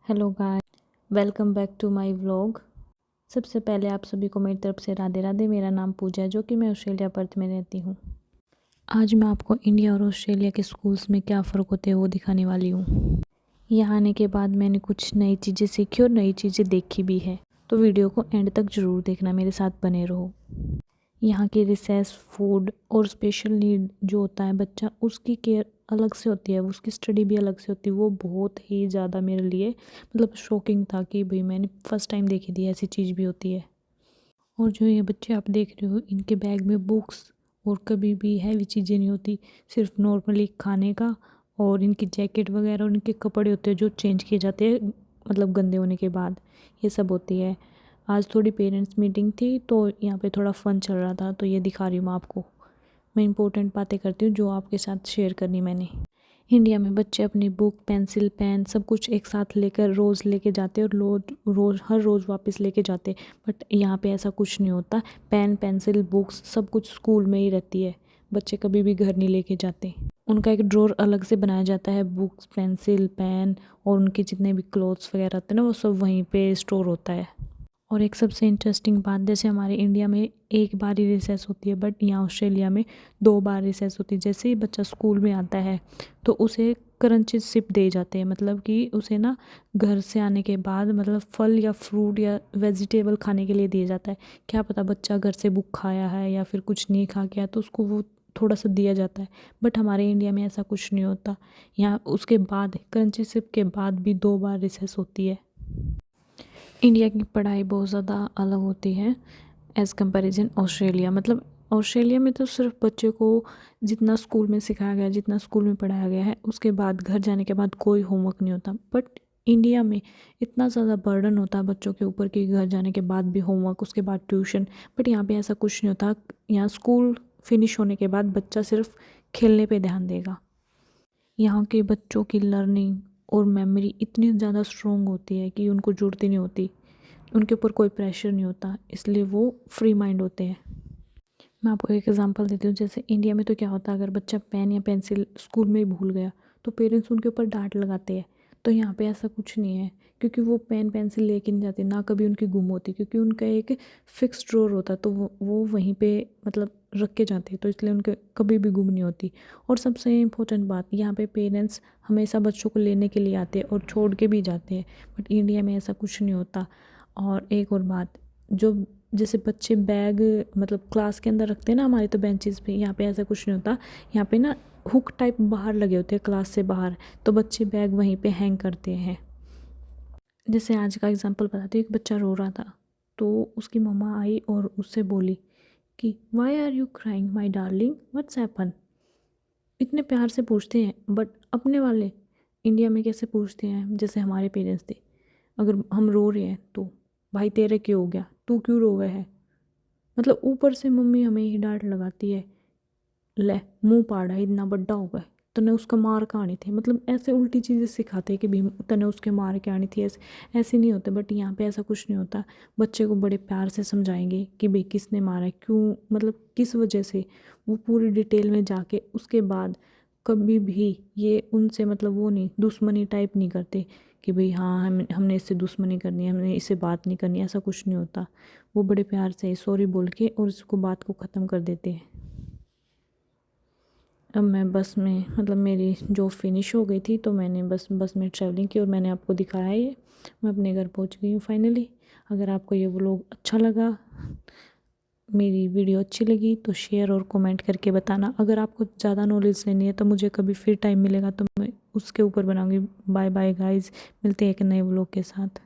Hello guys, welcome back to my vlog. सबसे पहले आप सभी को मेरी तरफ से राधे राधे। मेरा नाम पूजा है, जो कि मैं ऑस्ट्रेलिया पर्थ में रहती हूँ। आज मैं आपको इंडिया और ऑस्ट्रेलिया के स्कूल्स में क्या फ़र्क होते हैं वो दिखाने वाली हूँ। यहाँ आने के बाद मैंने कुछ नई चीज़ें सीखी और नई चीज़ें देखी भी है, तो वीडियो को एंड तक ज़रूर देखना, मेरे साथ बने रहो। यहाँ की रिसेस, फूड और स्पेशल नीड जो होता है बच्चा, उसकी केयर अलग से होती है, उसकी स्टडी भी अलग से होती है। वो बहुत ही ज़्यादा मेरे लिए मतलब शॉकिंग था कि भाई मैंने फ़र्स्ट टाइम देखी थी ऐसी चीज़ भी होती है। और जो ये बच्चे आप देख रहे हो, इनके बैग में बुक्स और कभी भी हैवी चीज़ें नहीं होती, सिर्फ नॉर्मली खाने का और इनकी जैकेट वगैरह और इनके कपड़े होते हैं जो चेंज किए जाते हैं मतलब गंदे होने के बाद, ये सब होती है। आज थोड़ी पेरेंट्स मीटिंग थी तो यहाँ पे थोड़ा फन चल रहा था, तो ये दिखा रही हूँ मैं आपको। मैं इंपॉर्टेंट बातें करती हूँ जो आपके साथ शेयर करनी मैंने। इंडिया में बच्चे अपनी बुक, पेंसिल, पेन सब कुछ एक साथ लेकर रोज़ लेके जाते और रोज़ हर रोज़ वापस लेके जाते। बट यहाँ पे ऐसा कुछ नहीं होता। पेन, पेंसिल, बुक्स सब कुछ स्कूल में ही रहती है। बच्चे कभी भी घर नहीं लेके जाते। उनका एक ड्रॉर अलग से बनाया जाता है। बुक्स, पेंसिल, पेन और उनके जितने भी क्लोथ्स वगैरह होते हैं ना, वो सब वहीं पे स्टोर होता है। और एक सबसे इंटरेस्टिंग बात, जैसे हमारे इंडिया में एक बार ही रिसेस होती है, बट यहाँ ऑस्ट्रेलिया में 2 बार रिसेस होती है। जैसे ही बच्चा स्कूल में आता है तो उसे क्रंची सिप दे जाते हैं, मतलब कि उसे ना घर से आने के बाद मतलब फल या फ्रूट या वेजिटेबल खाने के लिए दिया जाता है। क्या पता बच्चा घर से बुक खाया है या फिर कुछ नहीं खा के आया तो उसको वो थोड़ा सा दिया जाता है। बट हमारे इंडिया में ऐसा कुछ नहीं होता। यहाँ उसके बाद क्रंची सिप के बाद भी 2 बार रिसेस होती है। इंडिया की पढ़ाई बहुत ज़्यादा अलग होती है एज़ कंपैरिजन ऑस्ट्रेलिया। मतलब ऑस्ट्रेलिया में तो सिर्फ बच्चे को जितना स्कूल में सिखाया गया, जितना स्कूल में पढ़ाया गया है, उसके बाद घर जाने के बाद कोई होमवर्क नहीं होता। बट इंडिया में इतना ज़्यादा बर्डन होता है बच्चों के ऊपर कि घर जाने के बाद भी होमवर्क, उसके बाद ट्यूशन। बट यहाँ पे ऐसा कुछ नहीं होता। यहाँ स्कूल फिनिश होने के बाद बच्चा सिर्फ खेलने पे ध्यान देगा। यहाँ के बच्चों की लर्निंग और मेमोरी इतनी ज़्यादा स्ट्रॉन्ग होती है कि उनको ज़रूरत नहीं होती, उनके ऊपर कोई प्रेशर नहीं होता, इसलिए वो फ्री माइंड होते हैं। मैं आपको एक एग्जांपल देती हूँ। जैसे इंडिया में तो क्या होता है, अगर बच्चा पेन या पेंसिल स्कूल में ही भूल गया तो पेरेंट्स उनके ऊपर डांट लगाते हैं। तो यहाँ पे ऐसा कुछ नहीं है, क्योंकि वो पेन पेंसिल लेके नहीं जाते, ना कभी उनकी गुम होती, क्योंकि उनका एक फिक्स ड्रॉर होता है तो वो वहीं पे मतलब रख के जाते हैं, तो इसलिए उनके कभी भी गुम नहीं होती। और सबसे इम्पोर्टेंट बात, यहाँ पे पेरेंट्स हमेशा बच्चों को लेने के लिए आते हैं और छोड़ के भी जाते हैं। बट इंडिया में ऐसा कुछ नहीं होता। और एक और बात, जो जैसे बच्चे बैग मतलब क्लास के अंदर रखते हैं ना हमारे तो बेंचेस पे, यहाँ पे ऐसा कुछ नहीं होता। यहाँ पे ना हुक टाइप बाहर लगे होते हैं क्लास से बाहर, तो बच्चे बैग वहीं पे हैंग करते हैं। जैसे आज का एग्जांपल बताती हूँ। एक बच्चा रो रहा था तो उसकी मम्मा आई और उससे बोली कि why are you crying my darling, what's happen. इतने प्यार से पूछते हैं, बट अपने वाले इंडिया में कैसे पूछते हैं जैसे हमारे पेरेंट्स थे। अगर हम रो रहे हैं तो भाई तेरे क्यों हो गया, तू क्यों रोवे है। मतलब ऊपर से मम्मी हमें ही डांट लगाती है, ले मुंह पाड़ा इतना बड्डा हो गया, तने उसका मार के आनी थी। मतलब ऐसे उल्टी चीज़ें सिखाते हैं कि भी तने उसके मार के आनी थी। ऐसे नहीं होते। बट यहाँ पे ऐसा कुछ नहीं होता। बच्चे को बड़े प्यार से समझाएंगे कि भाई किसने मारा है, क्यों, मतलब किस वजह से, वो पूरी डिटेल में जाके उसके बाद कभी भी ये उनसे मतलब वो नहीं दुश्मनी टाइप नहीं करते कि भाई हाँ हमने इससे दुश्मनी करनी है, हमने इससे बात नहीं करनी, ऐसा कुछ नहीं होता। वो बड़े प्यार से सॉरी बोल के और उसको बात को ख़त्म कर देते हैं। अब मैं बस में मतलब मेरी जॉब फिनिश हो गई थी तो मैंने बस में ट्रैवलिंग की और मैंने आपको दिखाया ये। मैं अपने घर पहुंच गई हूँ फाइनली। अगर आपको ये व्लॉग अच्छा लगा, मेरी वीडियो अच्छी लगी तो शेयर और कमेंट करके बताना। अगर आपको ज़्यादा नॉलेज लेनी है तो मुझे कभी फिर टाइम मिलेगा तो मैं उसके ऊपर बनाऊँगी। बाय बाय गाइज़, मिलते हैं एक नए व्लॉग के साथ।